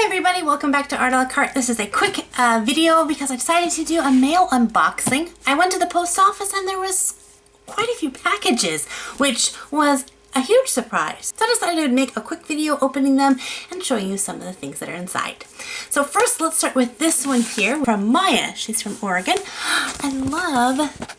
everybody, welcome back to Art a la Carte. This is a quick video because I decided to do a mail unboxing. I went to the post office and there was quite a few packages, which was a huge surprise. So I decided I would make a quick video opening them and showing you some of the things that are inside. So first, let's start with this one here from Maya. She's from Oregon. I love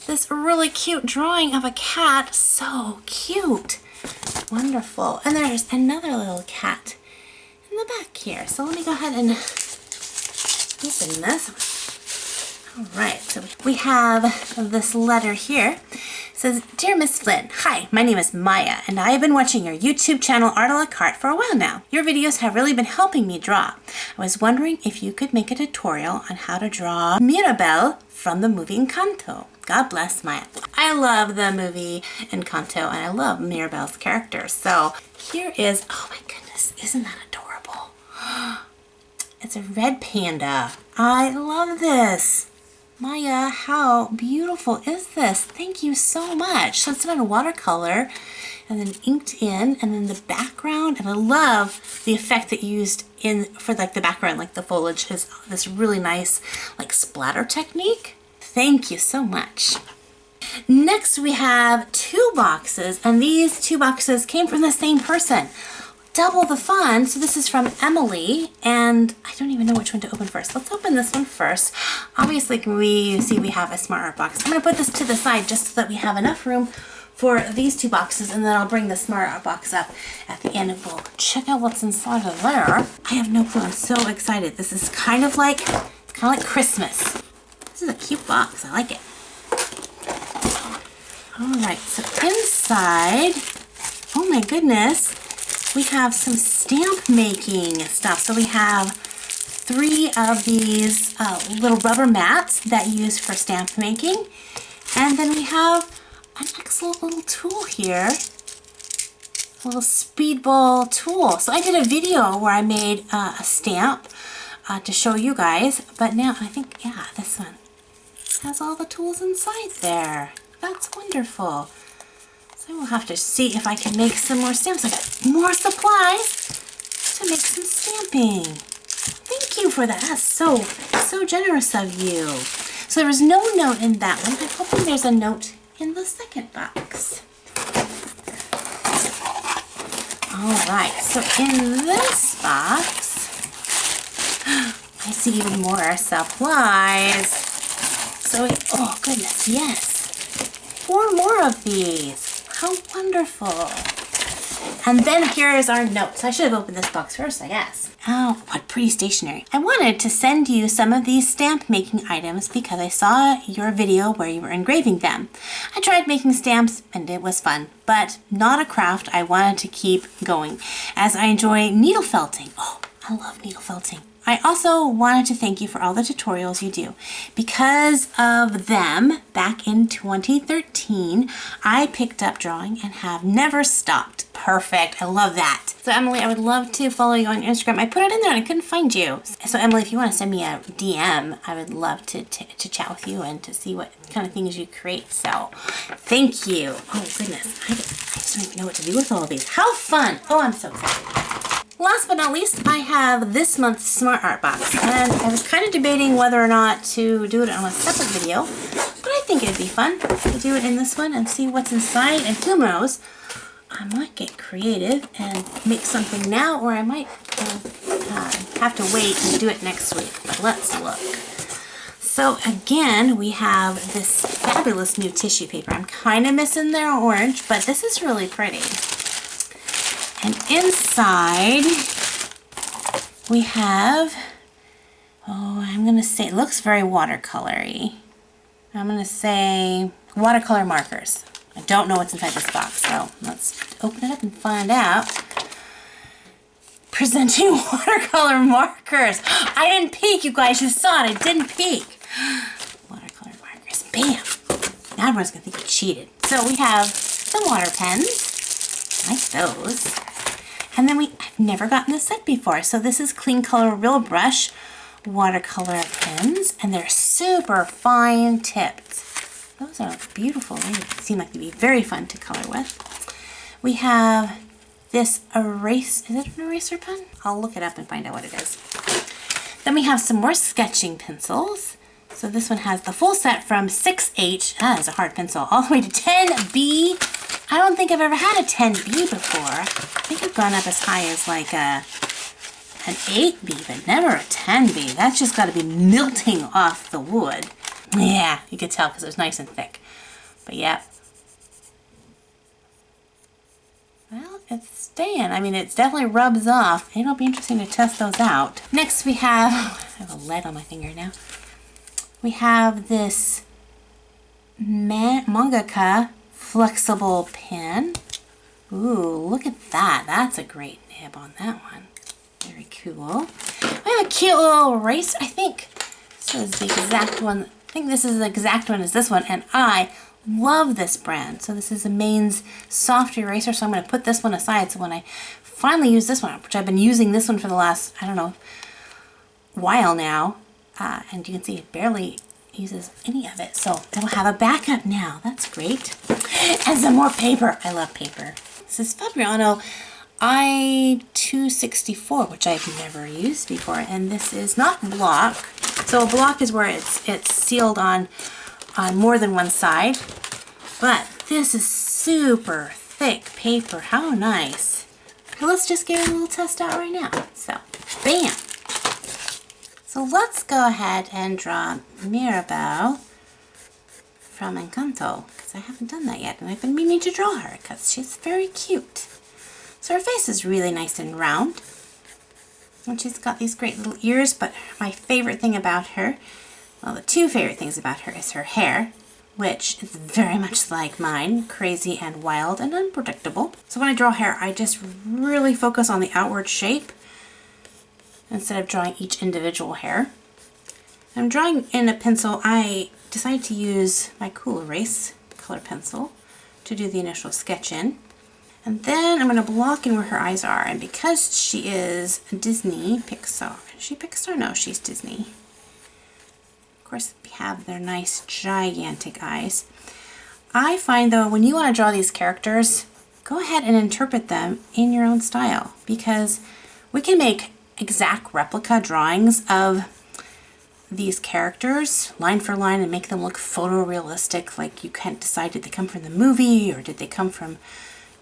this really cute drawing of a cat. So cute. Wonderful. And there's another little cat in the back here. So let me go ahead and open this. Alright, so we have this letter here. It says, Dear Miss Flynn, hi, my name is Maya, and I have been watching your YouTube channel Art a la Carte for a while now. Your videos have really been helping me draw. I was wondering if you could make a tutorial on how to draw Mirabel from the movie Encanto. God bless, Maya. I love the movie Encanto, and I love Mirabel's character. So here is, oh my goodness, isn't that adorable? It's a red panda. I love this. Maya, how beautiful is this? Thank you so much. So it's done in watercolor and then inked in, and then the background, and I love the effect that you used in for like the background, like the foliage is this really nice like splatter technique. Thank you so much. Next we have two boxes, and these two boxes came from the same person. Double the fun. So this is from Emily, and I don't even know which one to open first. Let's open this one first. Obviously, we see we have a Smart Art box. I'm going to put this to the side just so that we have enough room for these two boxes, and then I'll bring the Smart Art box up at the end and we'll check out what's inside of there. I have no clue. I'm so excited. This is kind of like Christmas. This is a cute box. I like it. Alright, so inside, oh my goodness, we have some stamp making stuff. So we have 3 of these little rubber mats that you use for stamp making. And then we have an excellent little tool here, a little speedball tool. So I did a video where I made a stamp to show you guys, but now I think, yeah, this one has all the tools inside there. That's wonderful. So we'll have to see if I can make some more stamps. I got more supplies to make some stamping. Thank you for that. That's so generous of you. So there was no note in that one. I'm hoping there's a note in the second box. Alright, so in this box, I see even more supplies. So, oh goodness, yes. 4 more of these. How wonderful. And then here is our notes. I should have opened this box first, I guess. Oh, what pretty stationery. I wanted to send you some of these stamp making items because I saw your video where you were engraving them. I tried making stamps and it was fun, but not a craft I wanted to keep going as I enjoy needle felting. Oh, I love needle felting. I also wanted to thank you for all the tutorials you do. Because of them, back in 2013, I picked up drawing and have never stopped. Perfect. I love that. So Emily, I would love to follow you on Instagram. I put it in there and I couldn't find you. So Emily, if you want to send me a DM, I would love to chat with you and to see what kind of things you create. So thank you. Oh goodness. I just don't even know what to do with all of these. How fun. Oh, I'm so excited. Last but not least, I have this month's Smart Art box, and I was kind of debating whether or not to do it on a separate video, but I think it'd be fun to do it in this one and see what's inside, and who knows, I might get creative and make something now, or I might have to wait and do it next week, but let's look. So again, we have this fabulous new tissue paper. I'm kind of missing their orange, but this is really pretty. And inside, we have, oh, I'm going to say, it looks very watercolory. I'm going to say watercolor markers. I don't know what's inside this box, so let's open it up and find out. Presenting watercolor markers. I didn't peek, you guys. You saw it. I didn't peek. Watercolor markers. Bam. Now everyone's going to think I cheated. So we have some water pens. I like those. And then I've never gotten this set before. So this is Clean Color Real Brush watercolor pens, and they're super fine tipped. Those are beautiful. They seem like they'd be very fun to color with. We have this erase, is it an eraser pen? I'll look it up and find out what it is. Then we have some more sketching pencils. So this one has the full set from 6H, that is a hard pencil, all the way to 10B. I don't think I've ever had a 10B before. I think I've gone up as high as like an 8B, but never a 10B. That's just got to be melting off the wood. Yeah, you could tell because it was nice and thick. But yeah. Well, it's staying. I mean, it definitely rubs off. It'll be interesting to test those out. Next we have, I have a lead on my finger now. We have this Mangaka flexible pen. Ooh, look at that. That's a great nib on that one. Very cool. We have a cute little eraser. I think this is the exact one. I think this is the exact one as this one, and I love this brand. So this is a Maine's soft eraser, so I'm going to put this one aside. So when I finally use this one, which I've been using this one for the last, I don't know, while now, and you can see it barely uses any of it. So it'll have a backup now. That's great. And some more paper. I love paper. This is Fabriano I-264, which I've never used before, and this is not block. So a block is where it's sealed on more than one side, but this is super thick paper. How nice. Well, let's just give it a little test out right now. So, bam. So let's go ahead and draw Mirabelle from Encanto, because I haven't done that yet, and I've been meaning to draw her because she's very cute. So her face is really nice and round, and she's got these great little ears, but my favorite thing about her, well, the two favorite things about her is her hair, which is very much like mine, crazy and wild and unpredictable. So when I draw hair, I just really focus on the outward shape instead of drawing each individual hair. I'm drawing in a pencil. I decided to use my Cool Erase color pencil to do the initial sketch in. And then I'm going to block in where her eyes are. And because she is Disney, Pixar, is she Pixar? No, she's Disney. Of course, we have their nice, gigantic eyes. I find, though, when you want to draw these characters, go ahead and interpret them in your own style, because we can make exact replica drawings of these characters, line for line, and make them look photorealistic, like you can't decide, did they come from the movie or did they come from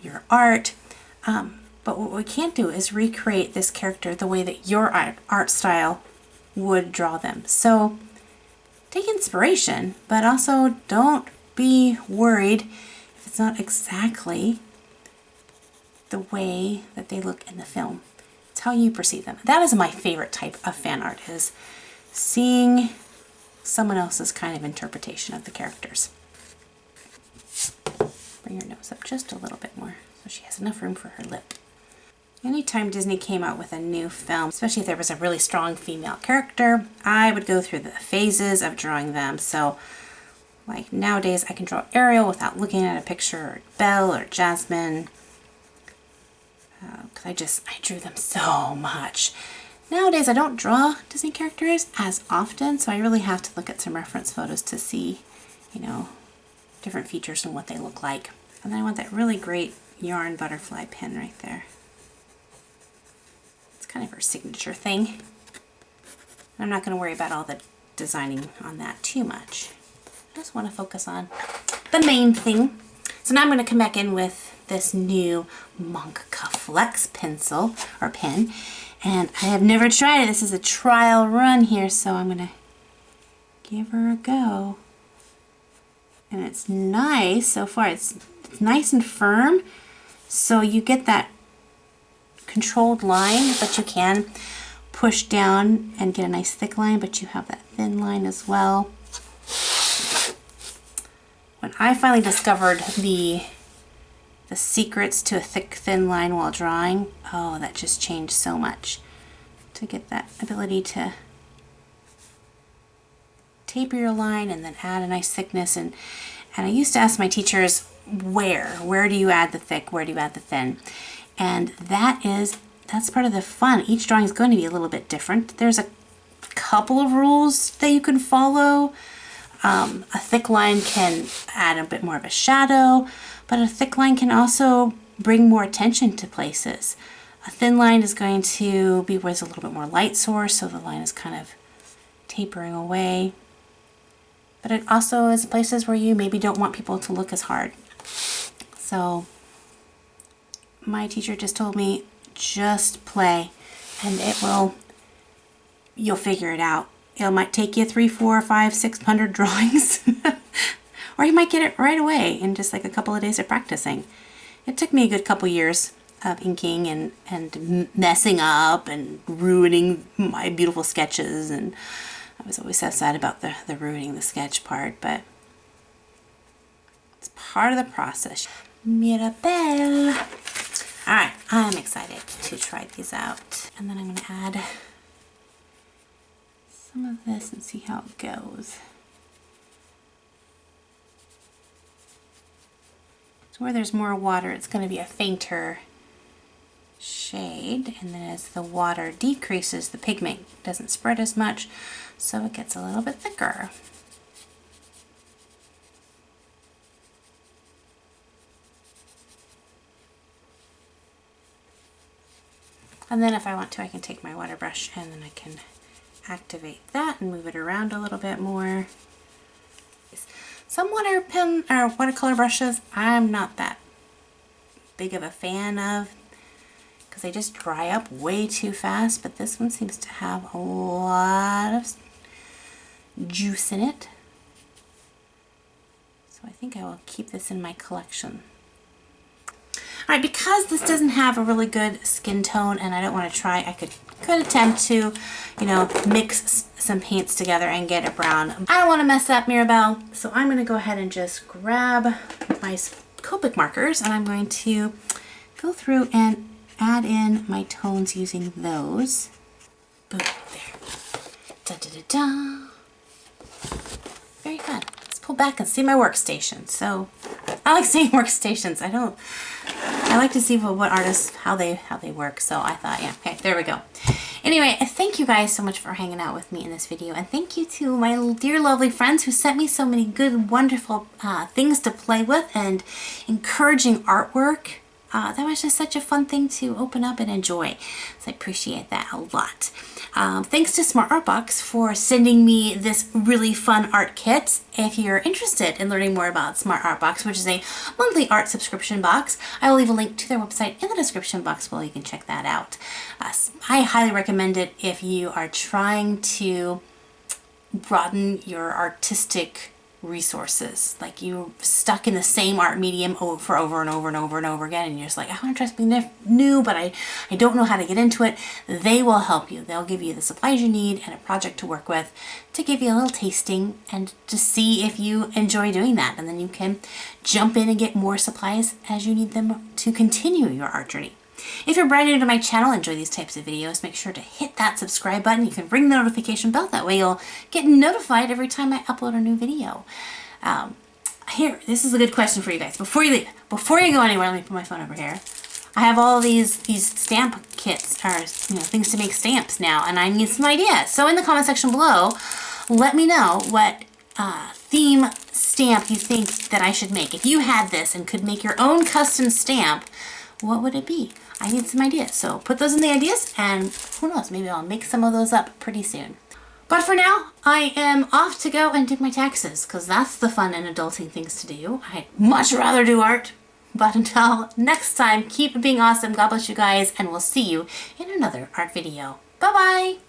your art, but what we can't do is recreate this character the way that your art style would draw them. So take inspiration, but also don't be worried if it's not exactly the way that they look in the film. It's how you perceive them. That is my favorite type of fan art, is seeing someone else's kind of interpretation of the characters. Bring her nose up just a little bit more so she has enough room for her lip. Anytime Disney came out with a new film, especially if there was a really strong female character, I would go through the phases of drawing them. So like nowadays I can draw Ariel without looking at a picture, or Belle or Jasmine, because I drew them so much. Nowadays I don't draw Disney characters as often, so I really have to look at some reference photos to see, you know, different features and what they look like. And then I want that really great yarn butterfly pen right there. It's kind of her signature thing. I'm not going to worry about all the designing on that too much. I just want to focus on the main thing. So now I'm going to come back in with this new Mangaka Flex pencil, or pen. And I have never tried it. This is a trial run here, so I'm going to give her a go. And it's nice so far. It's nice and firm, so you get that controlled line, but you can push down and get a nice thick line, but you have that thin line as well. When I finally discovered the secrets to a thick, thin line while drawing, oh, that just changed so much. To get that ability to taper your line and then add a nice thickness. And I used to ask my teachers, where do you add the thick, where do you add the thin? And that's part of the fun. Each drawing is going to be a little bit different. There's a couple of rules that you can follow. A thick line can add a bit more of a shadow, but a thick line can also bring more attention to places. A thin line is going to be where there's a little bit more light source, so the line is kind of tapering away. But it also is places where you maybe don't want people to look as hard. So my teacher just told me, just play and you'll figure it out. It might take you 300, 400, 500, 600 drawings or you might get it right away in just like a couple of days of practicing. It took me a good couple years of inking and messing up and ruining my beautiful sketches, and I was always so sad about the ruining the sketch part, but it's part of the process. Mirabelle! Alright, I'm excited to try these out. And then I'm going to add some of this and see how it goes. So where there's more water, it's going to be a fainter shade, and then as the water decreases, the pigment doesn't spread as much, so it gets a little bit thicker. And then if I want to, I can take my water brush and then I can activate that and move it around a little bit more. Some watercolor brushes I'm not that big of a fan of, because they just dry up way too fast, but this one seems to have a lot of juice in it. So I think I will keep this in my collection. Alright, because this doesn't have a really good skin tone and I don't want to try, I could attempt to, you know, mix some paints together and get a brown. I don't want to mess up Mirabelle, so I'm going to go ahead and just grab my Copic markers and I'm going to go through and add in my tones using those. Boom, there. Da da da da. Very fun. Let's pull back and see my workstation. So I like seeing workstations. I like to see what artists, how they work. So I thought, yeah, okay, there we go. Anyway, thank you guys so much for hanging out with me in this video. And thank you to my dear lovely friends who sent me so many good, wonderful things to play with and encouraging artwork. That was just such a fun thing to open up and enjoy. So I appreciate that a lot. Thanks to Smart Art Box for sending me this really fun art kit. If you're interested in learning more about Smart Art Box, which is a monthly art subscription box, I will leave a link to their website in the description box below. You can check that out. I highly recommend it if you are trying to broaden your artistic resources, like you're stuck in the same art medium over and over again, and you're just like, I want to try something new, but I don't know how to get into it. They will help you. They'll give you the supplies you need and a project to work with to give you a little tasting and to see if you enjoy doing that, and then you can jump in and get more supplies as you need them to continue your art journey. If you're brand new to my channel and enjoy these types of videos, make sure to hit that subscribe button. You can ring the notification bell. That way you'll get notified every time I upload a new video. Here, this is a good question for you guys. Before you leave, before you go anywhere, let me put my phone over here. I have all these stamp kits, or things to make stamps now, and I need some ideas. So in the comment section below, let me know what theme stamp you think that I should make. If you had this and could make your own custom stamp, what would it be? I need some ideas. So put those in the ideas, and who knows, maybe I'll make some of those up pretty soon. But for now, I am off to go and do my taxes, because that's the fun and adulting things to do. I'd much rather do art. But until next time, keep being awesome. God bless you guys, and we'll see you in another art video. Bye-bye!